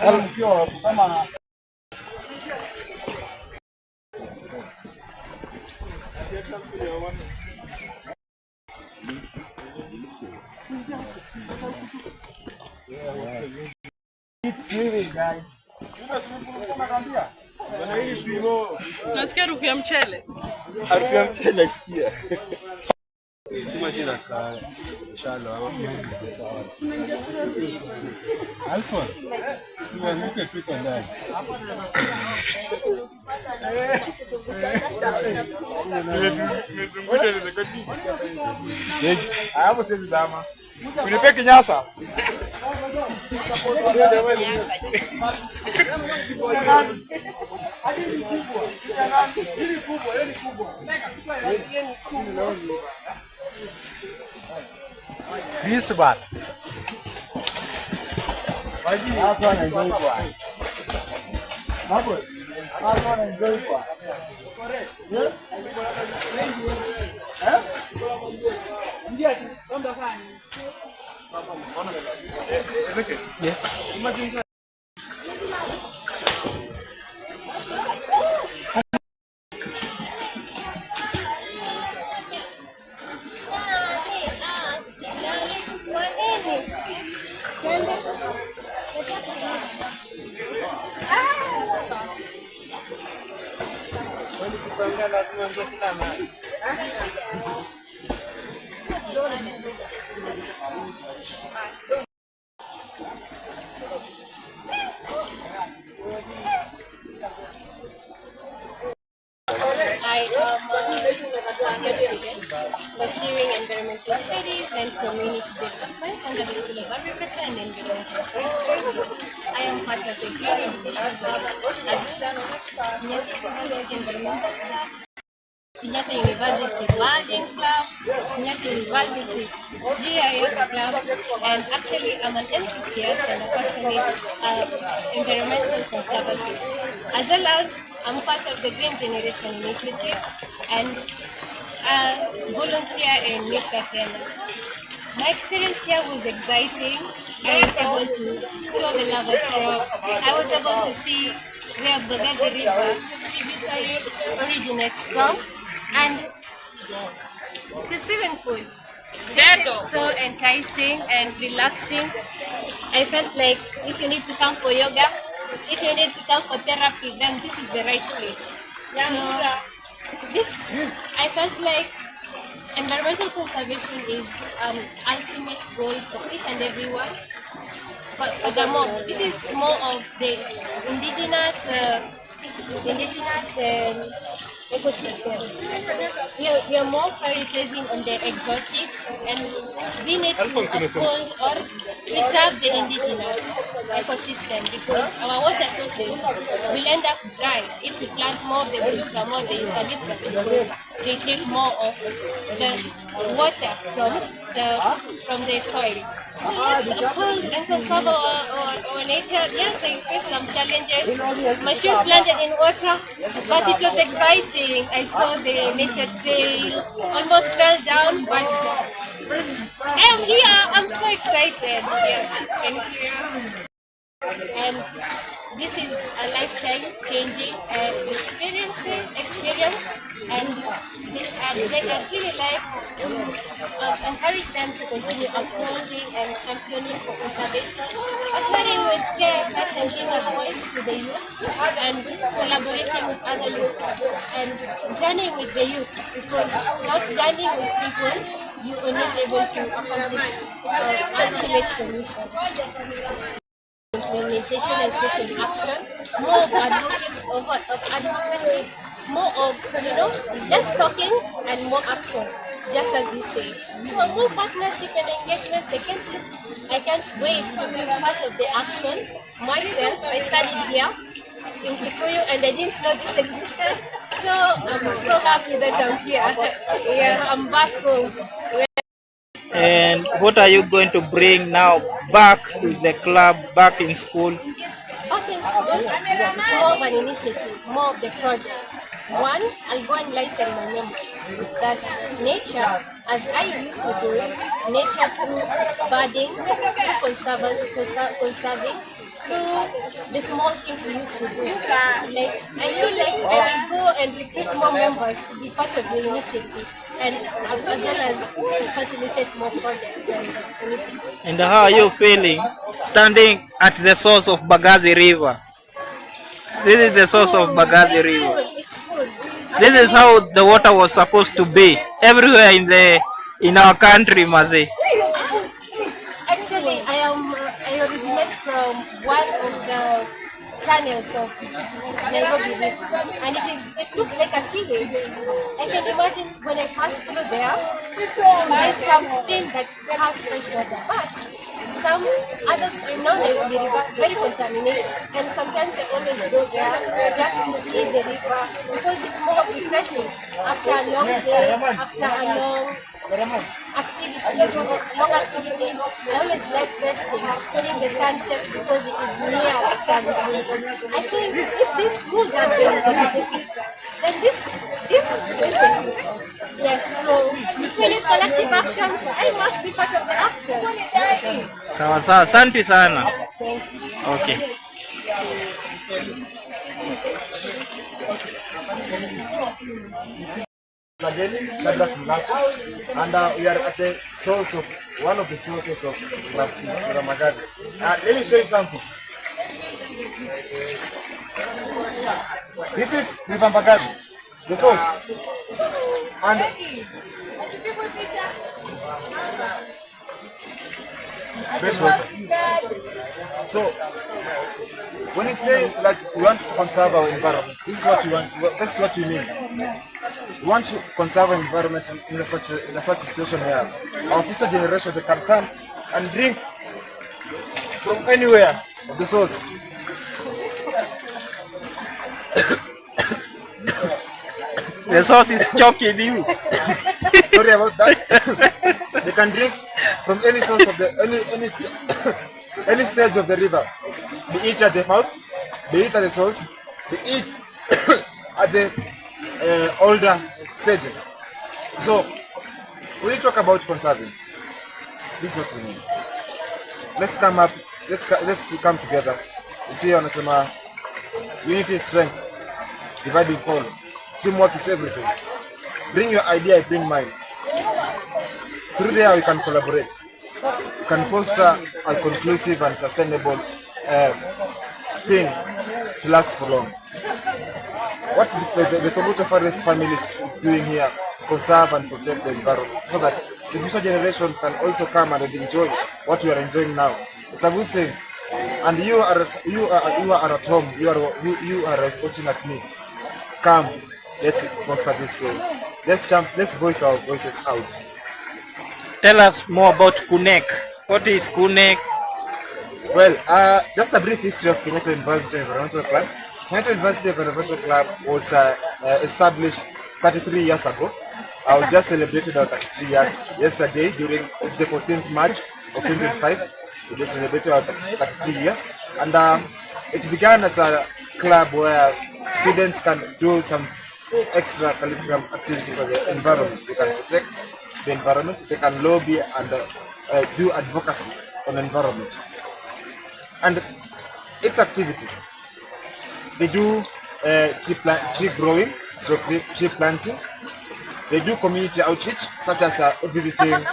It's really guys. Nasikia harufu ya mchele. Harufu ya mchele nasikia. Imagine inshallah. Alfa. Look at people there. Hapo sisi dama. Unipe kinyasa. Isso, bata. Pode ir. Hapa enjoy kwa. Hapa enjoy kwa. Ndio, kwamba fanya. Yes. I am a student pursuing environmental studies and community development under the School of Agriculture and Environmental Sciences. I am part of the Green Education Program as well as Kenyatta University Environmental Club, Kenyatta University Garden Club, Kenyatta University GIS Club, and actually I'm an enthusiast and a passionate environmental conservative, as well as I'm part of the Green Generation Initiative and volunteer in Nature Kenya. My experience here was exciting. I was able to tour the lava syrup. I was able to see where Bagathi River tributary originates from, and the swimming pool. It's so enticing and relaxing. I felt like if you need to come for yoga, if you need to come for therapy, then this is the right place. So I felt like environmental conservation is an ultimate goal for each and everyone. But furthermore, this is more of the indigenous ecosystem. We are more prioritizing on the exotic, and we need to uphold or preserve the indigenous ecosystem, because our water sources will end up dry if we plant more of the beluga, more of the eucalyptus, because they take more of the water from the soil. So let's uphold and conserve our nature. Yes, I faced some challenges. My shoes landed in water, but it was exciting. I saw the nature trail, almost fell down, but I am here. I'm so excited. Yes, thank you. And this is a lifetime changing experience, and I really like to encourage them to continue upholding and championing for conservation, partnering with KFS and giving a voice to the youth, and collaborating with other youths, and journeying with the youth, because without journeying with people, you are not able to accomplish the ultimate solution. Implementation and social action, more of advocacy, more of, less talking and more action, just as we say. So more partnership and engagement. I can't wait to be part of the action. Myself, I studied here in Kikuyu and I didn't know this existed. So I'm so happy that I'm here. Yeah, I'm back home. And what are you going to bring now back to the club, back in school? Back in school, it's more of an initiative, more of the project. One, I'll go and lighten my memories. That's nature, as I used to do it, nature through budding, through conserving, through the small things we used to do. Like I feel like I will go and recruit more members to be part of the initiative, and as well as facilitate more projects and initiatives. And how are you feeling standing at the source of Bagathi River? This is the source of Bagathi River. It's good. This is how the water was supposed to be everywhere in our country, Mazi. Actually, I originate from one of the channels of Nairobi River, and it looks like a sewage. I can imagine when I pass through there's some stream that has fresh water, but some other stream now Nairobi River very contaminated, and sometimes I always go there just to see the river because it's more refreshing after a long day, after a long activity. I always like resting, seeing the sunset because it is near the sunset. I think if this would have been the future, then this is the future. Yes, so if we need collective actions, I must be part of the action. Sawa sawa, asante sana. Okay. Again, and we are at the source of one of the sources of Bagathi. Let me show you something. This is River Bagathi, the source, and fresh water. So when you say like we want to conserve our environment, this is what you want. That's what you mean. We want to conserve our environment in such a situation where our future generation they can come and drink from anywhere of the source. The source is choking you. Sorry about that. They can drink from any source of the any stage of the river. They eat at the mouth, they eat at the source, they eat at the older stages. So when you talk about conserving, this is what we mean. Let's come together. You see, wanasema unity is strength, dividing fall. Teamwork is everything. Bring your idea, I bring mine. Through there we can collaborate. We can foster a conclusive and sustainable thing to last for long. What the THOGOTO FOREST family is doing here to conserve and protect the environment so that the future generation can also come and enjoy what we are enjoying now. It's a good thing. And you are at home. You are watching at me. Come, let's foster this thing. Let's voice our voices out. Tell us more about Kunek. What is Kunek? Well, just a brief history of Kenyatta University Environmental Club. Kenyatta University Environmental Club was established 33 years ago. I just celebrated our 33 years yesterday during the 14th March of 2025. We just celebrated our 33 years. And it began as a club where students can do some extra curriculum activities on the environment. They can protect the environment, they can lobby and do advocacy on the environment. And its activities, they do tree growing, tree planting. They do community outreach, such as visiting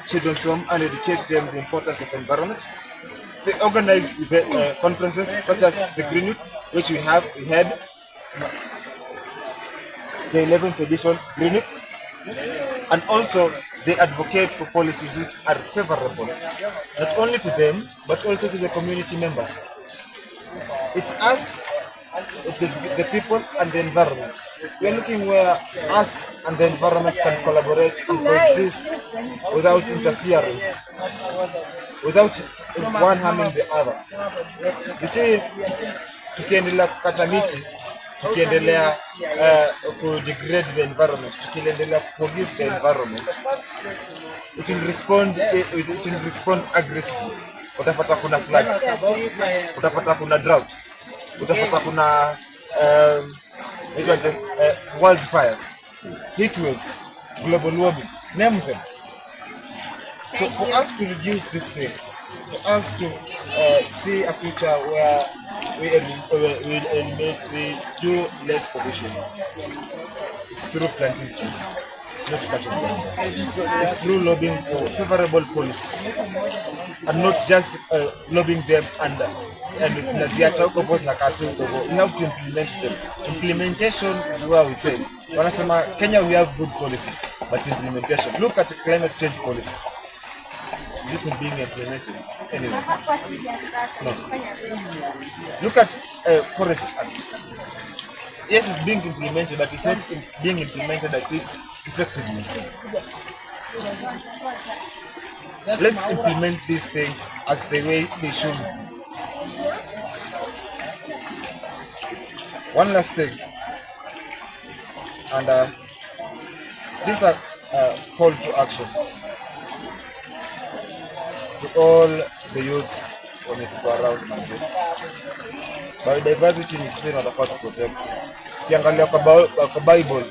children's home and educate them the importance of environment. They organize conferences, such as the Green Week, which we had the 11th edition Green Week. And also, they advocate for policies which are favorable, not only to them, but also to the community members. It's us, the people, and the environment. We are looking where us and the environment can collaborate and coexist without interference, without one harming the other. You see, tukiendelea kukata miti, tukiendelea kudegrade the environment, tukiendelea forgive the environment, it will respond aggressively. Utapata kuna floods, utapata kuna drought, utapata kuna wildfires, heat waves, global warming, name them. So for us to reduce this thing, for us to see a future where we do less pollution. It's through planting trees, not cutting them. It's through lobbying for favorable policies, and not just lobbying them and naziacha huko boss na katu huko. We have to implement them. Implementation is where we fail. Wanasema Kenya we have good policies, but implementation. Look at climate change policy. Is it being implemented? Anyway. No. Look at Forest Act. Yes, it's being implemented, but it's not being implemented at its effectiveness. Let's implement these things as the way they should. One last thing, and these are call to action to all the youths when it go around Manzi. Biodiversity ni sisi tunataka to protect. Ukiangalia kwa Bible,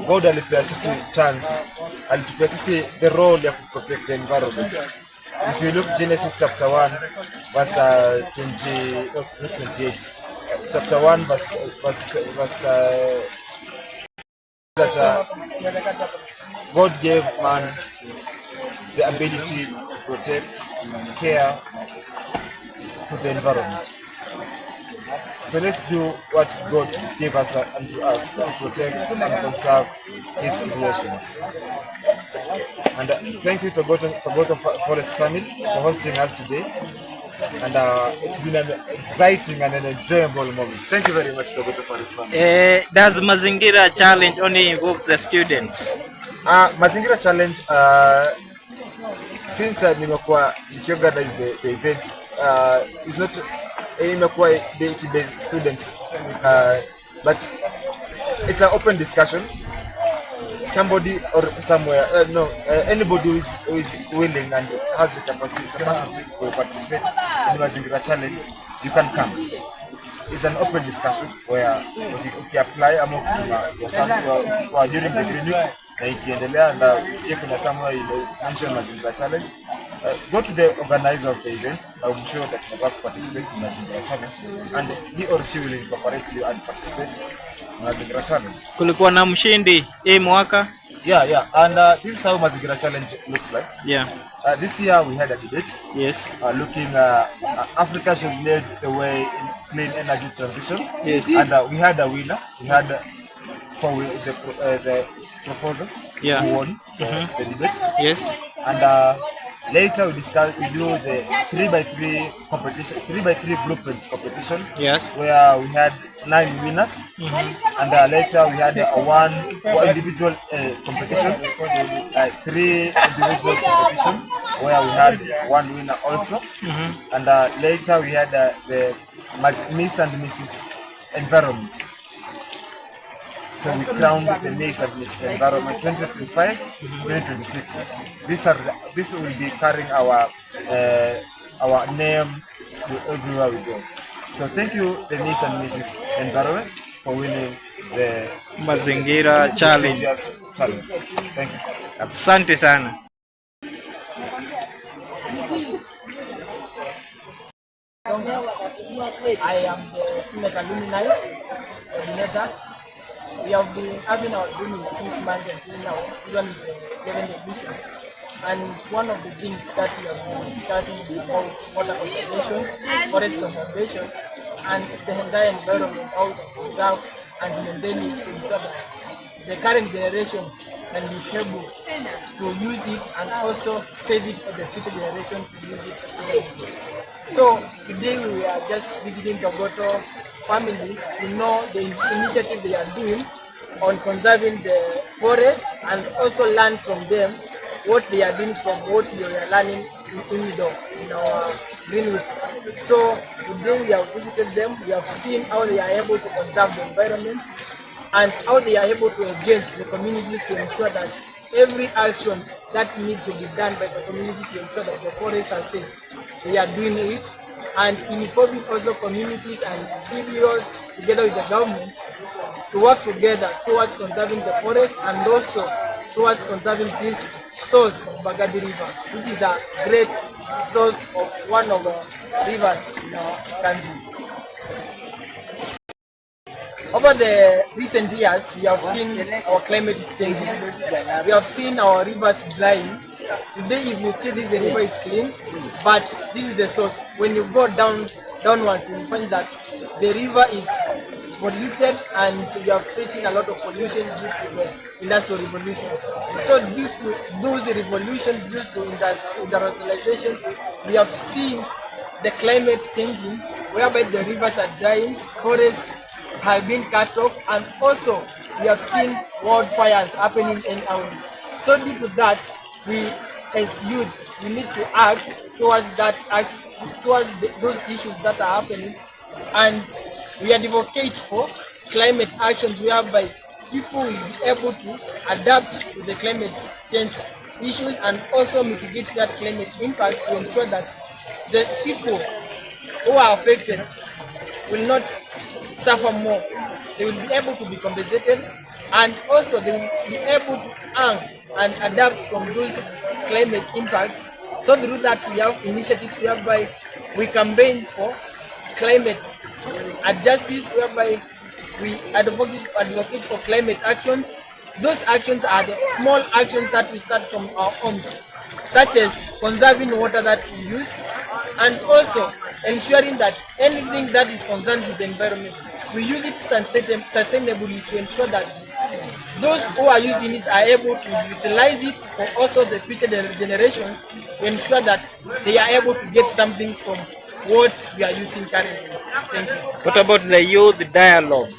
God alipea sisi chance, alitupea sisi the role ya protect the environment. If you look Genesis chapter 1 verse 28, chapter 1 verse that God gave man the ability to protect and care for the environment. So let's do what God gave us unto us to protect and conserve His creations. And thank you to THOGOTO Forest family for hosting us today. And it's been an exciting and an enjoyable moment. Thank you very much, THOGOTO Forest family. Does Mazingira Challenge only involve the students? Mazingira Challenge, since nimekuwa nikiorganize the event, is not imekuwa based students, but it's an open discussion. Somebody or somewhere, anybody who is willing and has the capacity to participate in Mazingira Challenge, you can come. It's an open discussion where you apply during the clinic, na ikiendelea na kuna somewhere you mention Mazingira Challenge. Go to the organizer of the event. I'm sure that you will participate in Mazingira Challenge, and he or she will incorporate you and participate in Mazingira Challenge. Kulikuwa na mshindi hii mwaka? Yeah. And this is how Mazingira Challenge looks like. Yeah. This year we had a debate. Yes. Looking Africa should lead the way in clean energy transition. Yes. And we had a winner. We had the proposals. Yeah. Who won the debate. Yes. And later we do the 3x3 competition, 3x3 group competition. Yes. Where we had 9 winners. And later we had one individual competition, 3 individual competition, where we had 1 winner also. And later we had the Miss and Mrs. Environment. So we crowned the Miss and Mrs. Environment 2025-2026. This will be carrying our name to everywhere we go. So thank you, the Miss and Mrs. Environment, for winning the Mazingira Challenge. Thank you. Asante sana. I am the alumni coordinator. We have been having our training since months until now, even with the 11th edition. And one of the things that we have been discussing is about water conservation, forest conservation, and the entire environment, how to preserve and maintain it to ensure that the current generation can be able to use it and also save it for the future generation to use it sustainably. So today we are just visiting THOGOTO family to know the initiative they are doing on conserving the forest and also learn from them what they are doing from what we are learning in our greenwood. So today we have visited them, we have seen how they are able to conserve the environment and how they are able to engage the community to ensure that every action that needs to be done by the community to ensure that the forests are safe, they are doing it, and involving also communities and civilians together with the government to work together towards conserving the forest and also towards conserving this source of Bagathi River, which is a great source of one of the rivers in our country. Over the recent years, we have seen our climate is changing. We have seen our rivers drying. Today, if you see this, the river is clean, but this is the source. When you go downwards, you find that the river is polluted and we are facing a lot of pollution due to the industrial revolution. So due to those revolutions, due to industrialization, we have seen the climate changing, whereby the rivers are drying, forests have been cut off, and also we have seen wildfires happening in our. So due to that, we as youth, we need to act towards those issues that are happening, and we advocate for climate actions whereby people will be able to adapt to the climate change issues and also mitigate that climate impact to ensure that the people who are affected will not suffer more. They will be able to be compensated, and also they will be able to earn and adapt from those climate impacts. So through that, we have initiatives whereby we campaign for climate justice, whereby we advocate for climate actions. Those actions are the small actions that we start from our homes, such as conserving water that we use, and also ensuring that anything that is concerned with the environment, we use it sustainably to ensure that those who are using it are able to utilize it for also the future generations, to ensure that they are able to get something from what we are using currently. Thank you. What about the youth dialogue?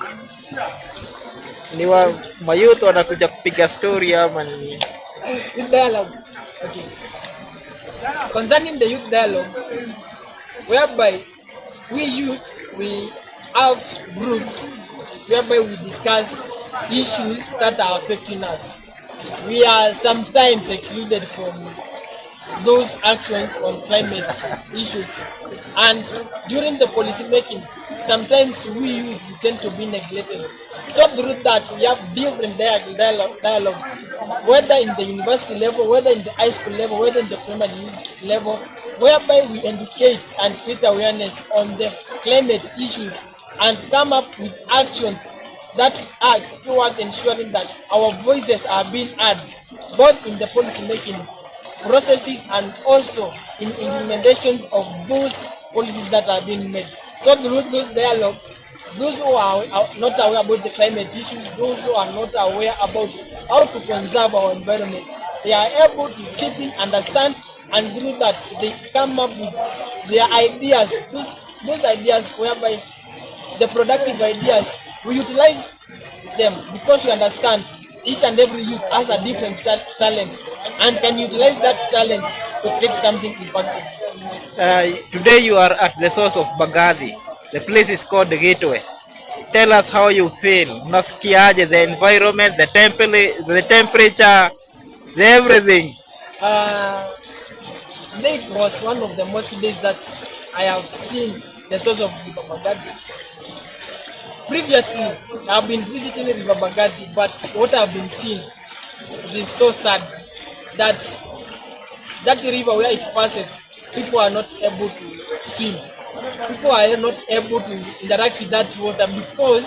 Ni wa mayouth wanakuja kupiga story ama ni Youth dialogue. Okay. Concerning the youth dialogue, whereby we youth, we have groups whereby we discuss issues that are affecting us. We are sometimes excluded from those actions on climate issues, and during the policy making, sometimes we youth tend to be neglected. So through that, we have different dialogues, whether in the university level, whether in the high school level, whether in the primary level, whereby we educate and create awareness on the climate issues and come up with actions that act towards ensuring that our voices are being heard, both in the policy making processes and also in implementations of those policies that are being made. So through those dialogues, those who are not aware about the climate issues, those who are not aware about how to conserve our environment, they are able to chip in, understand, and through that they come up with their ideas, those ideas whereby the productive ideas, we utilize them because we understand each and every youth has a different talent and can utilize that talent to create something impactful. Today you are at the source of Bagathi. The place is called the Gateway. Tell us how you feel. Unasikiaje, the environment, the temperature, the everything. Today it was one of the most days that I have seen the source of River Bagathi. Previously, I have been visiting River Bagathi, but what I have been seeing is so sad that that river where it passes, people are not able to swim. People are not able to interact with that water because,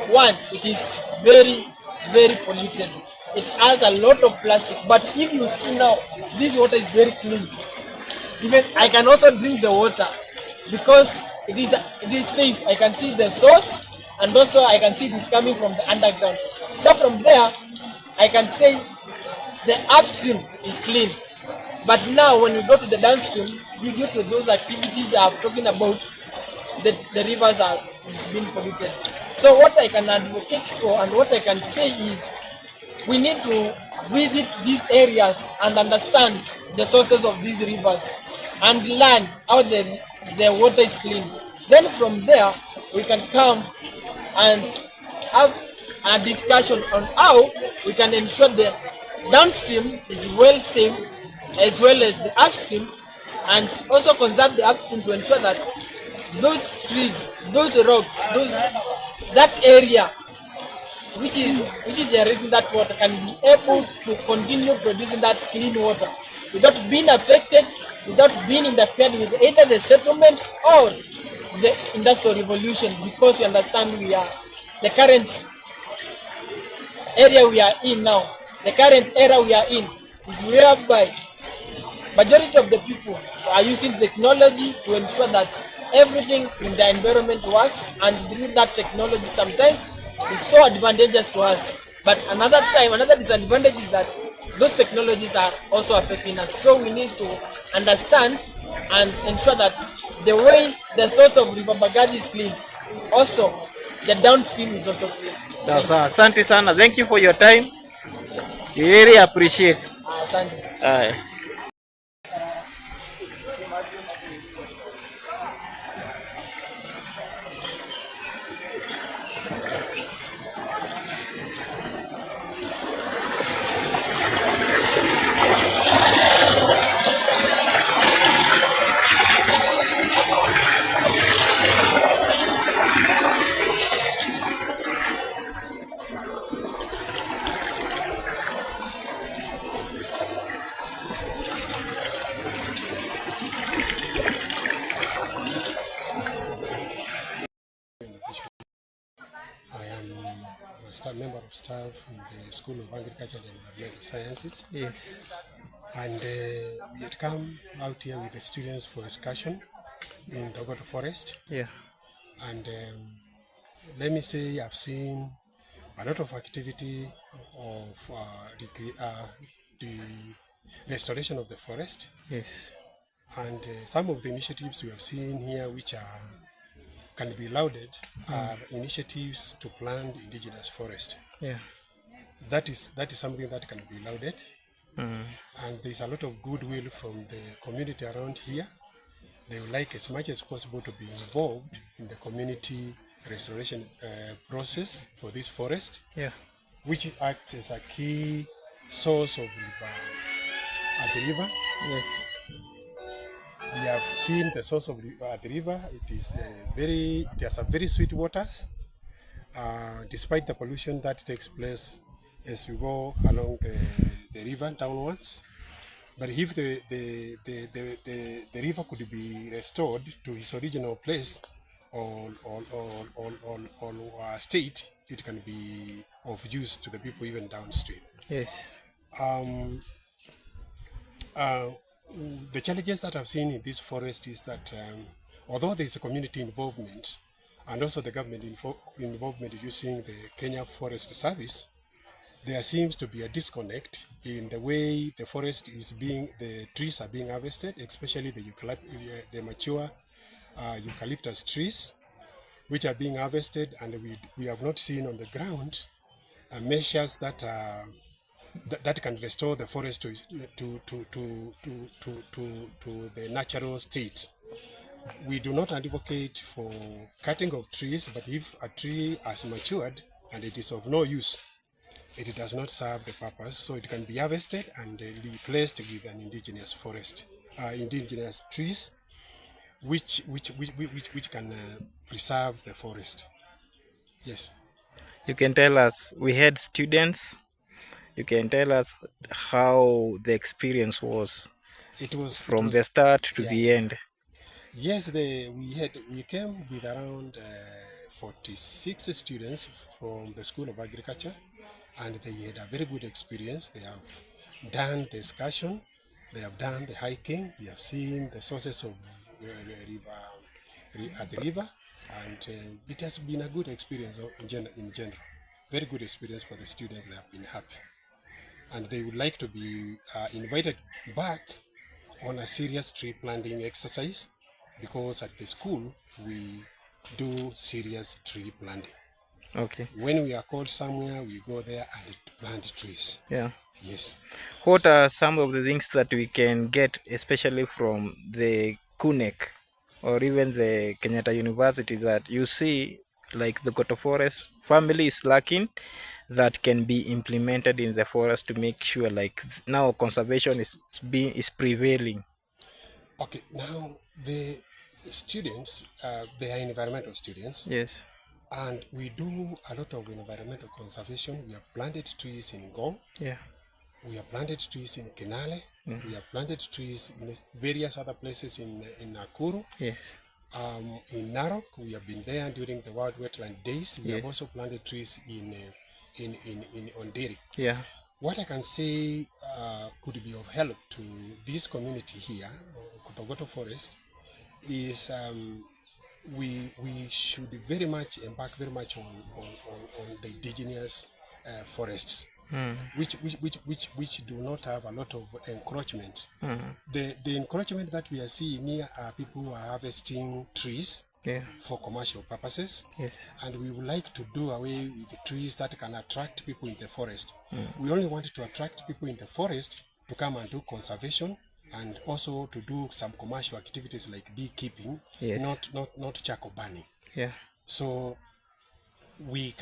one, it is very, very polluted. It has a lot of plastic, but if you see now, this water is very clean. Even I can also drink the water because it is safe. I can see the source, and also I can see it is coming from the underground. So from there, I can say the upstream is clean. But now when you go to the downstream, due to those activities I'm talking about, the rivers is being polluted. So what I can advocate for and what I can say is we need to visit these areas and understand the sources of these rivers and learn how the water is clean. Then from there, we can come and have a discussion on how we can ensure the downstream is well safe as well as the upstream, and also conserve the upstream to ensure that those trees, those rocks, that area which is the reason that water can be able to continue producing that clean water. without being affected, without being interfered with either the settlement or the industrial revolution, because we understand we are the current area we are in now, the current era we are in is whereby majority of the people are using technology to ensure that everything in the environment works, and through that technology sometimes is so advantageous to us. But another time, another disadvantage is that those technologies are also affecting us. So we need to understand and ensure that the way the source of River Bagathi is clean, also the downstream is also clean. Asante sana. Thank you for your time. We really appreciate. Asante. I am a staff member of staff in the School of Agriculture and Environmental Sciences. Yes. And we had come out here with the students for excursion in THOGOTO Forest. Yeah. And let me say I've seen a lot of activity of the restoration of the forest. Yes. And some of the initiatives we have seen here which can be lauded are initiatives to plant indigenous forest. Yeah. That is something that can be lauded. And there's a lot of goodwill from the community around here. They would like as much as possible to be involved in the community restoration process for this forest, Yeah. which acts as a key source of river at the river. Yes. We have seen the source of the river. It has a very sweet waters, despite the pollution that takes place as you go along the river downwards. But if the river could be restored to its original place or state, it can be of use to the people even downstream. Yes. The challenges that I've seen in this forest is that although there is a community involvement and also the government involvement using the Kenya Forest Service, there seems to be a disconnect in the way the trees are being harvested, especially the mature eucalyptus trees, which are being harvested, and we have not seen on the ground measures that can restore the forest to the natural state. We do not advocate for cutting of trees, but if a tree has matured and it is of no use, it does not serve the purpose, so it can be harvested and replaced with an indigenous forest, indigenous trees, which can preserve the forest. Yes. You can tell us, we had students. You can tell us how the experience was. From the start to the end. Yes, we came with around 46 students from the School of Agriculture, and they had a very good experience. They have done the excursion, they have done the hiking, they have seen the sources of the river, and it has been a good experience in general. Very good experience for the students. They have been happy, and they would like to be invited back on a serious tree planting exercise, because at the school we do serious tree planting. Okay. When we are called somewhere, we go there and plant trees. Yeah. Yes. What are some of the things that we can get, especially from the KUNEC or even the Kenyatta University, that you see, like the THOGOTO Forest family is lacking, that can be implemented in the forest to make sure, like, now conservation is prevailing? Okay, now the students, they are environmental students. Yes. And we do a lot of environmental conservation. We have planted trees in Ngong. Yeah. We have planted trees in Kinale. We have planted trees in various other places in Nakuru. Yes. In Narok, we have been there during the World Wetland Days. We have Yes. also planted trees in Onderi. Yeah. What I can say could be of help to this community here, THOGOTO Forest, is we should very much embark very much on the indigenous forests, which do not have a lot of encroachment. The encroachment that we are seeing here are people who are harvesting trees for commercial purposes. Yes. And we would like to do away with the trees that can attract people in the forest. We only want to attract people in the forest to come and do conservation and also to do some commercial activities like beekeeping, not charcoal burning. Yeah. So you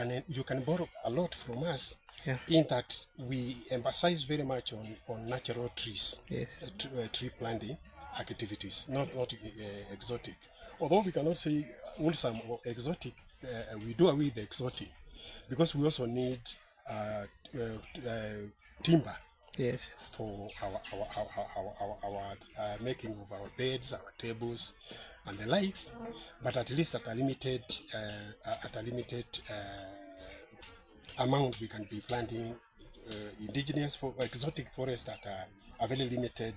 can borrow a lot from us Yeah. in that we emphasize very much on natural trees, Yes. tree planting activities, not exotic. Although we cannot say wholesome or exotic, we do away with the exotic because we also need timber Yes. for our making of our beds, our tables, and the likes, but at least at a limited amount we can be planting indigenous exotic forest at a very limited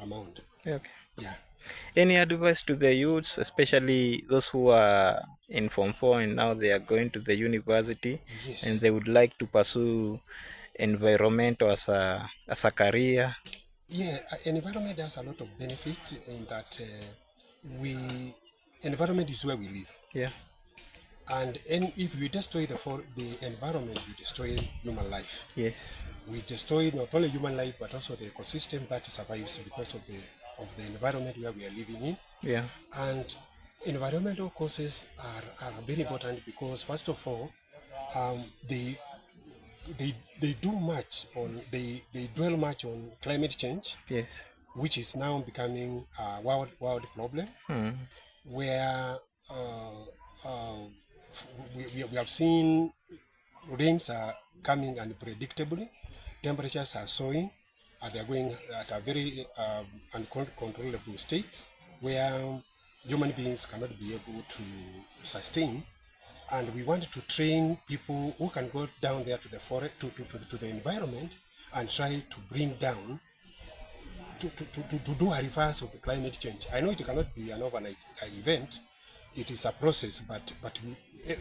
amount. Okay. Yeah. Any advice to the youths, especially those who are in Form 4 and now they are going to the university, Yes. and they would like to pursue environmental as a career? Yeah, environment has a lot of benefits in that environment is where we live. Yeah. And if we destroy the environment, we destroy human life. Yes. We destroy not only human life but also the ecosystem that survives because of the environment where we are living in. Yeah. And environmental causes are very important because first of all, they dwell much on climate change. Yes. Which is now becoming a world problem, where we have seen rains are coming unpredictably, temperatures are soaring, and they are going at a very uncontrollable state, where human beings cannot be able to sustain. And we want to train people who can go down there to the forest, to the environment, and try to bring down, to do a reverse of the climate change. I know it cannot be an overnight event. It is a process, but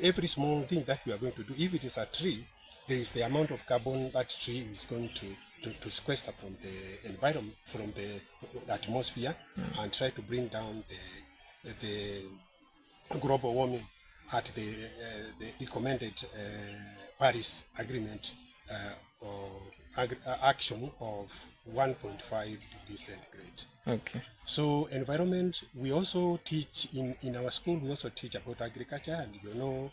every small thing that we are going to do, if it is a tree, there is the amount of carbon that tree is going to sequester from the environment, from the atmosphere, and try to bring down the global warming at the recommended Paris Agreement action of 1.5 degrees centigrade. Okay. So environment, we also teach in our school, we also teach about agriculture, and you know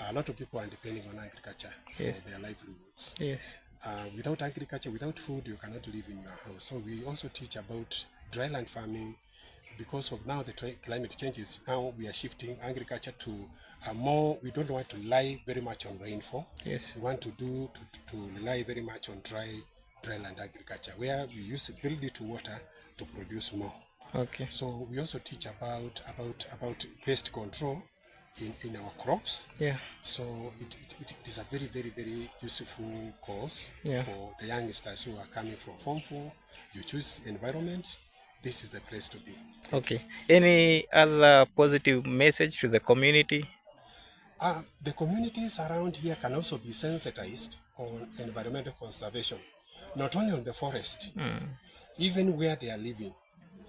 a lot of people are depending on agriculture for their livelihoods. Yes. Without agriculture, without food, you cannot live in your house. So we also teach about dryland farming. Because of now the climate changes, now we are shifting agriculture to more, we don't want to rely very much on rainfall. Yes. We want to rely very much on dryland agriculture, where we use very little water to produce more. Okay. So we also teach about pest control in our crops. Yeah. So it is a very, very, very useful course for the youngsters who are coming from Form 4. You choose environment, this is the place to be. Okay. Any other positive message to the community? The communities around here can also be sensitized on environmental conservation, not only on the forest, even where they are living.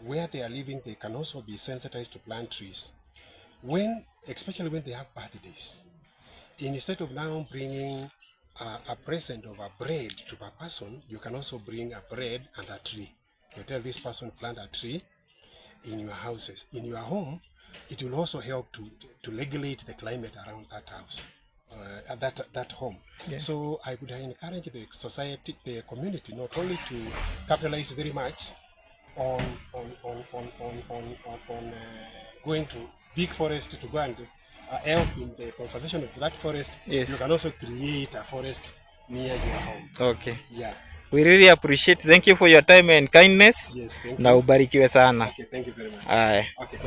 Where they are living, they can also be sensitized to plant trees. Especially when they have birthdays, instead of now bringing a present of a bread to a person, you can also bring a bread and a tree. You tell this person plant a tree in your houses, in your home. It will also help to regulate the climate around that house, that home. Yeah. So I would encourage the society, the community, not only to capitalize very much on going to big forest to go and help in the conservation of that forest. Yes. You can also create a forest near your home. Okay. Yeah. We really appreciate. Thank you for your time and kindness. Yes, thank Na you. ubarikiwe sana. Okay, thank you very much. Aye. Okay,